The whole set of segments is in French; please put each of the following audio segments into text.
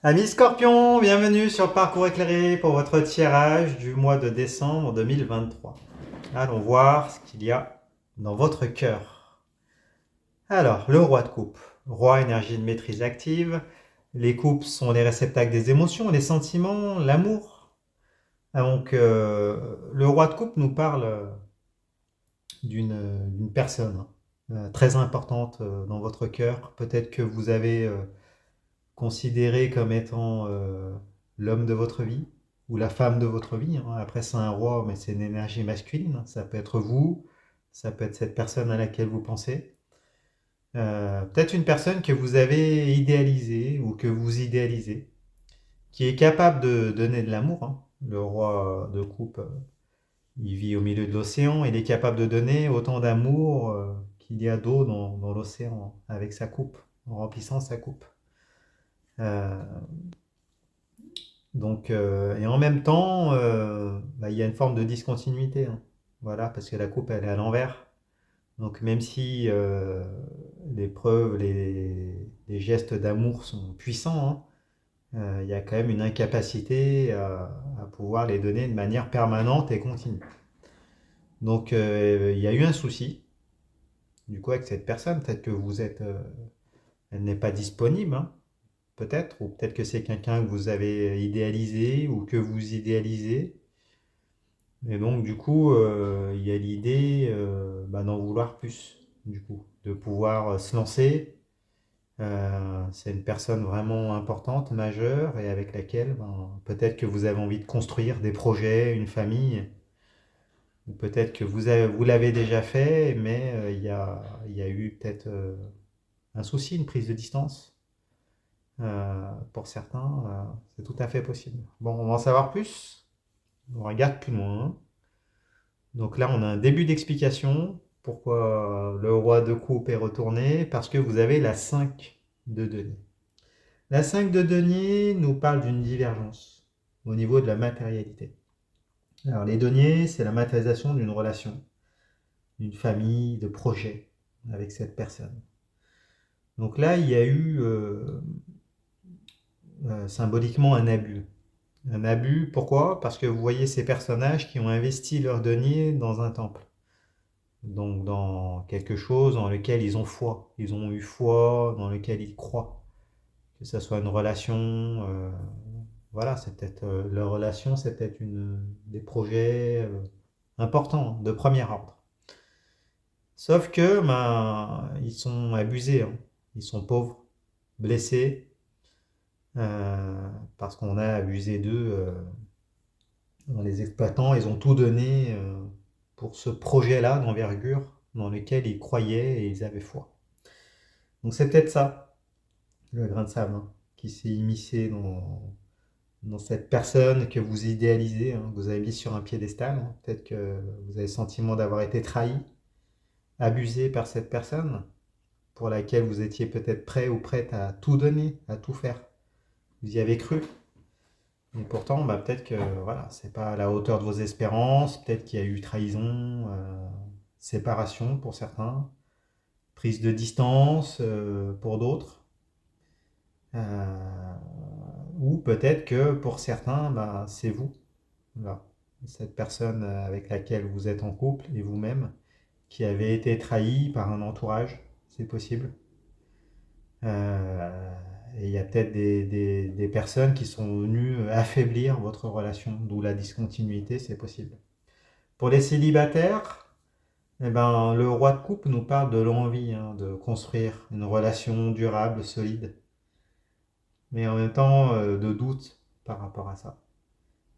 Amis Scorpion, bienvenue sur le parcours éclairé pour votre tirage du mois de décembre 2023. Allons voir ce qu'il y a dans votre cœur. Alors, le roi de coupe. Roi, énergie de maîtrise active. Les coupes sont les réceptacles des émotions, les sentiments, l'amour. Donc, le roi de coupe nous parle d'une personne très importante dans votre cœur. Peut-être que vous avez considéré comme étant l'homme de votre vie ou la femme de votre vie, hein. Après, c'est un roi, mais c'est une énergie masculine. Ça peut être vous, ça peut être cette personne à laquelle vous pensez. Peut-être une personne que vous avez idéalisée ou que vous idéalisez, qui est capable de donner de l'amour, hein. Le roi de coupe, il vit au milieu de l'océan, il est capable de donner autant d'amour qu'il y a d'eau dans l'océan avec sa coupe, en remplissant sa coupe. Euh, et en même temps, il y a une forme de discontinuité, hein. Voilà, parce que la coupe, elle est à l'envers. Donc même si les preuves, les gestes d'amour sont puissants, hein, il y a quand même une incapacité à pouvoir les donner de manière permanente et continue. Donc il y a eu un souci, du coup, avec cette personne. Peut-être que elle n'est pas disponible, hein, peut-être, ou peut-être que c'est quelqu'un que vous avez idéalisé ou que vous idéalisez. Et donc, du coup, il y a l'idée d'en vouloir plus, du coup, de pouvoir se lancer. C'est une personne vraiment importante, majeure, et avec laquelle peut-être que vous avez envie de construire des projets, une famille, ou peut-être que vous l'avez déjà fait, mais il y a eu peut-être un souci, une prise de distance. Pour certains, c'est tout à fait possible. Bon, on va en savoir plus. On regarde plus loin. Donc là, on a un début d'explication. Pourquoi le roi de coupe est retourné? Parce que vous avez la 5 de denier. La 5 de denier nous parle d'une divergence au niveau de la matérialité. Alors les deniers, c'est la matérialisation d'une relation, d'une famille, de projets avec cette personne. Donc là, il y a eu symboliquement un abus. Un abus, pourquoi? Parce que vous voyez ces personnages qui ont investi leurs deniers dans un temple. Donc dans quelque chose dans lequel ils ont foi. Ils ont eu foi, dans lequel ils croient. Que ce soit une relation, voilà, c'est peut-être leur relation, c'est peut-être des projets importants, hein, de premier ordre. Sauf que ils sont abusés, hein. Ils sont pauvres, blessés, parce qu'on a abusé d'eux en les exploitant. Ils ont tout donné pour ce projet-là d'envergure dans lequel ils croyaient et ils avaient foi. Donc c'est peut-être ça, le grain de sable, hein, qui s'est immiscé dans cette personne que vous idéalisez, hein, que vous avez mis sur un piédestal, hein. Peut-être que vous avez le sentiment d'avoir été trahi, abusé par cette personne, pour laquelle vous étiez peut-être prêt ou prête à tout donner, à tout faire. Vous y avez cru. Et pourtant, peut-être que voilà, c'est pas à la hauteur de vos espérances, peut-être qu'il y a eu trahison, séparation pour certains, prise de distance pour d'autres. Euh, ou peut-être que pour certains, c'est vous, là, cette personne avec laquelle vous êtes en couple et vous-même, qui avez été trahi par un entourage, c'est possible. Euh, et il y a peut-être des personnes qui sont venues affaiblir votre relation, d'où la discontinuité, c'est possible. Pour les célibataires, eh ben, le roi de coupe nous parle de l'envie, hein, de construire une relation durable, solide, mais en même temps de doute par rapport à ça.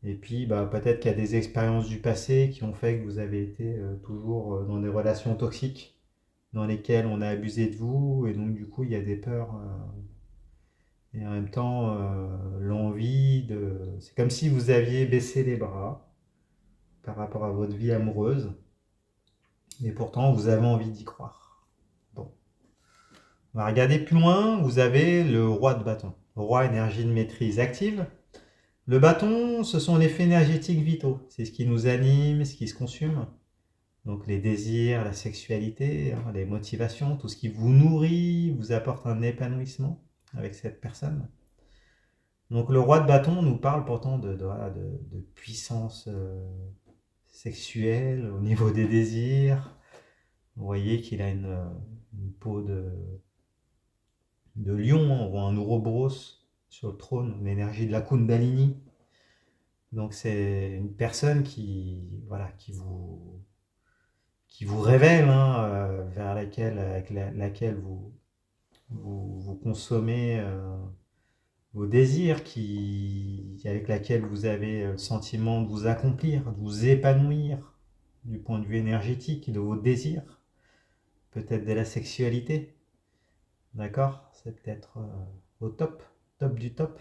Et puis peut-être qu'il y a des expériences du passé qui ont fait que vous avez été toujours dans des relations toxiques dans lesquelles on a abusé de vous, et donc du coup il y a des peurs et en même temps l'envie de... C'est comme si vous aviez baissé les bras par rapport à votre vie amoureuse, et pourtant vous avez envie d'y croire. Bon, on va regarder plus loin. Vous avez le roi de bâton, roi énergie de maîtrise active. Le bâton, ce sont les faits énergétiques vitaux. C'est ce qui nous anime, ce qui se consume. Donc les désirs, la sexualité, hein, les motivations, tout ce qui vous nourrit, vous apporte un épanouissement avec cette personne. Donc le roi de bâton nous parle pourtant voilà, de puissance sexuelle au niveau des désirs. Vous voyez qu'il a une peau de lion, on voit un Ouroboros sur le trône, l'énergie de la Kundalini. Donc c'est une personne voilà, qui vous révèle, hein, vers laquelle vous consommez vos désirs, avec laquelle vous avez le sentiment de vous accomplir, de vous épanouir du point de vue énergétique, de vos désirs, peut-être de la sexualité. D'accord? C'est peut-être au top du top.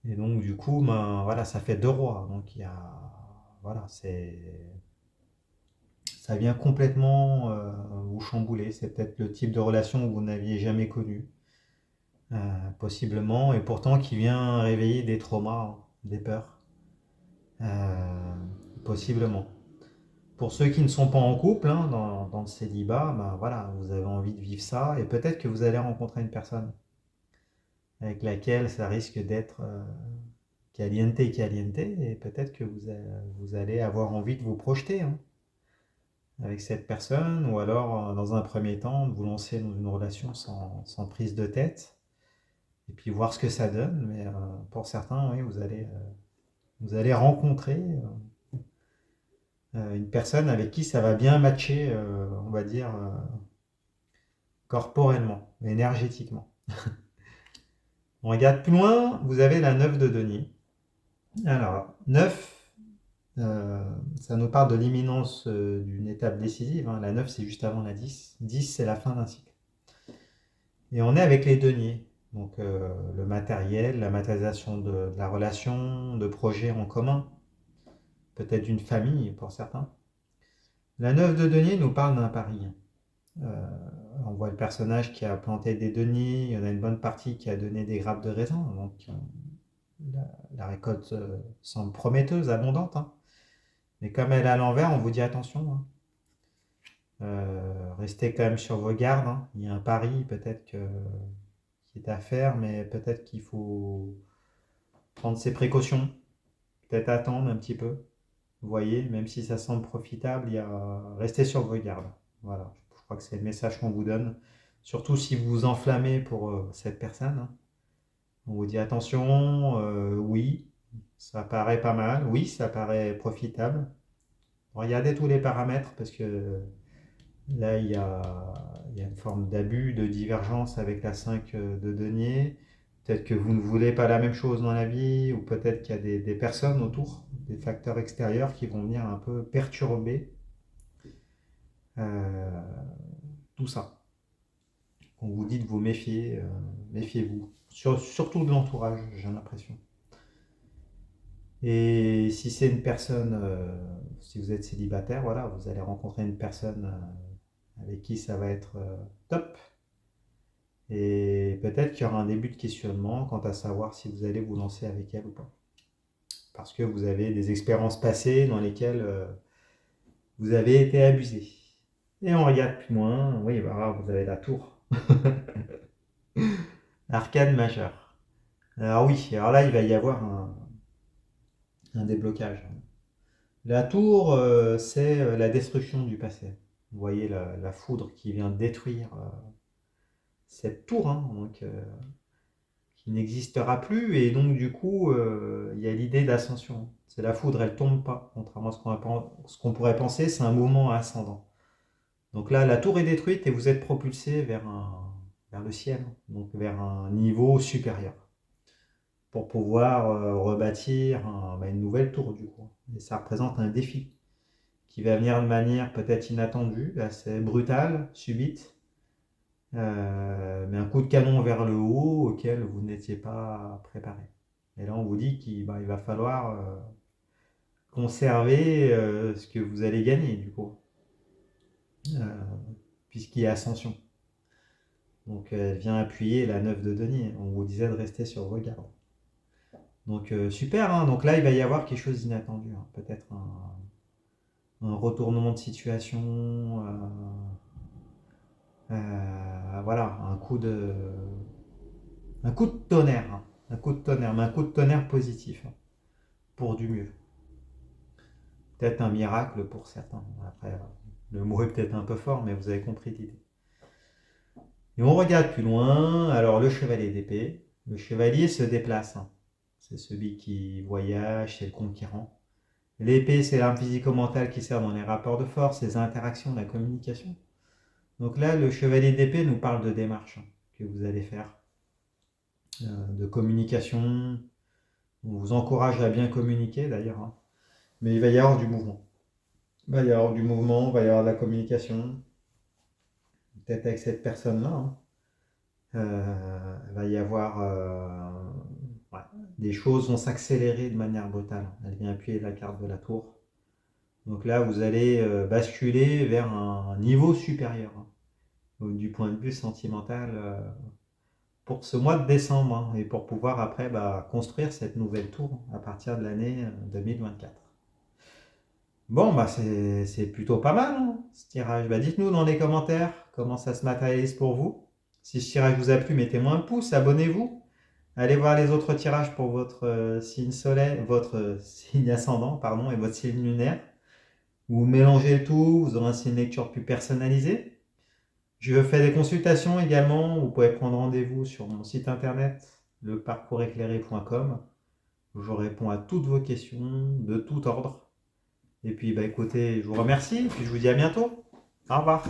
Et donc du coup, ben, voilà, ça fait deux rois. Donc il y a, voilà, ça vient complètement vous chambouler. C'est peut-être le type de relation que vous n'aviez jamais connu, possiblement, et pourtant qui vient réveiller des traumas, hein, des peurs, euh, possiblement. Pour ceux qui ne sont pas en couple, hein, dans le célibat, ben voilà, vous avez envie de vivre ça, et peut-être que vous allez rencontrer une personne avec laquelle ça risque d'être caliente, et peut-être que vous allez avoir envie de vous projeter, hein, avec cette personne, ou alors dans un premier temps de vous lancer dans une relation sans prise de tête, et puis voir ce que ça donne. Mais pour certains, oui, vous allez rencontrer une personne avec qui ça va bien matcher, on va dire, corporellement, énergétiquement. On regarde plus loin, vous avez la 9 de denier. Alors, 9, ça nous parle de l'imminence d'une étape décisive, hein. La 9, c'est juste avant la 10. 10, c'est la fin d'un cycle. Et on est avec les deniers. Donc, le matériel, la matérialisation de la relation, de projets en commun, peut-être d'une famille pour certains. La 9 de denier nous parle d'un pari. Euh, on voit le personnage qui a planté des deniers, il y en a une bonne partie qui a donné des grappes de raisin, donc la récolte semble prometteuse, abondante, hein. Mais comme elle est à l'envers, on vous dit attention, hein. Restez quand même sur vos gardes, hein. Il y a un pari peut-être qui est à faire, mais peut-être qu'il faut prendre ses précautions, peut-être attendre un petit peu. Vous voyez, même si ça semble profitable, restez sur vos gardes. Voilà, je crois que c'est le message qu'on vous donne. Surtout si vous vous enflammez pour cette personne, hein. On vous dit attention, oui, ça paraît pas mal, oui, ça paraît profitable. Regardez tous les paramètres parce que là, il y a une forme d'abus, de divergence avec la 5 de denier. Peut-être que vous ne voulez pas la même chose dans la vie, ou peut-être qu'il y a des personnes autour, des facteurs extérieurs qui vont venir un peu perturber euh, tout ça. On vous dit de vous méfier, méfiez-vous. Surtout de l'entourage, j'ai l'impression. Et si c'est une personne, si vous êtes célibataire, voilà, vous allez rencontrer une personne avec qui ça va être top. Et peut-être qu'il y aura un début de questionnement quant à savoir si vous allez vous lancer avec elle ou pas. Parce que vous avez des expériences passées dans lesquelles vous avez été abusé. Et on regarde plus loin, oui, bah, vous avez la tour. Arcane majeur. Alors oui, alors là, il va y avoir un déblocage. La tour, c'est la destruction du passé. Vous voyez la foudre qui vient détruire cette tour, hein, donc, qui n'existera plus, et donc du coup, il y a l'idée d'ascension. C'est la foudre, elle tombe pas, contrairement à ce qu'on pourrait penser, c'est un mouvement ascendant. Donc là, la tour est détruite et vous êtes propulsé vers le ciel, donc vers un niveau supérieur, pour pouvoir rebâtir une nouvelle tour du coup. Et ça représente un défi qui va venir de manière peut-être inattendue, assez brutale, subite, mais un coup de canon vers le haut auquel vous n'étiez pas préparé. Et là, on vous dit qu'il il va falloir conserver ce que vous allez gagner, du coup, euh, puisqu'il y a ascension. Donc, elle vient appuyer la 9 de denier. On vous disait de rester sur vos gardes. Donc, super, hein. Donc là, il va y avoir quelque chose d'inattendu, hein. Peut-être un retournement de situation, voilà, un coup de tonnerre, hein. Un coup de tonnerre, mais un coup de tonnerre positif, hein, pour du mieux. Peut-être un miracle pour certains. Après, le mot est peut-être un peu fort, mais vous avez compris l'idée. Et on regarde plus loin. Alors, le chevalier d'épée. Le chevalier se déplace, hein. C'est celui qui voyage, c'est le conquérant. L'épée, c'est l'arme physico-mentale qui sert dans les rapports de force, les interactions, la communication. Donc là, le chevalier d'épée nous parle de démarche, hein, que vous allez faire, de communication. On vous encourage à bien communiquer d'ailleurs, hein. Mais il va y avoir du mouvement. Il va y avoir du mouvement, il va y avoir de la communication, peut-être avec cette personne-là, hein. Il va y avoir ouais, des choses vont s'accélérer de manière brutale. Elle vient appuyer la carte de la tour. Donc là, vous allez basculer vers un niveau supérieur, hein, du point de vue sentimental, pour ce mois de décembre, hein, et pour pouvoir après construire cette nouvelle tour à partir de l'année 2024. Bon, c'est plutôt pas mal, hein, ce tirage. Dites-nous dans les commentaires comment ça se matérialise pour vous. Si ce tirage vous a plu, mettez-moi un pouce, abonnez-vous. Allez voir les autres tirages pour votre signe soleil, votre signe ascendant, pardon, et votre signe lunaire. Vous mélangez le tout, vous aurez ainsi une lecture plus personnalisée. Je fais des consultations également. Vous pouvez prendre rendez-vous sur mon site internet, leparcourséclairé.com. Je réponds à toutes vos questions de tout ordre. Et puis, écoutez, je vous remercie et puis je vous dis à bientôt. Au revoir.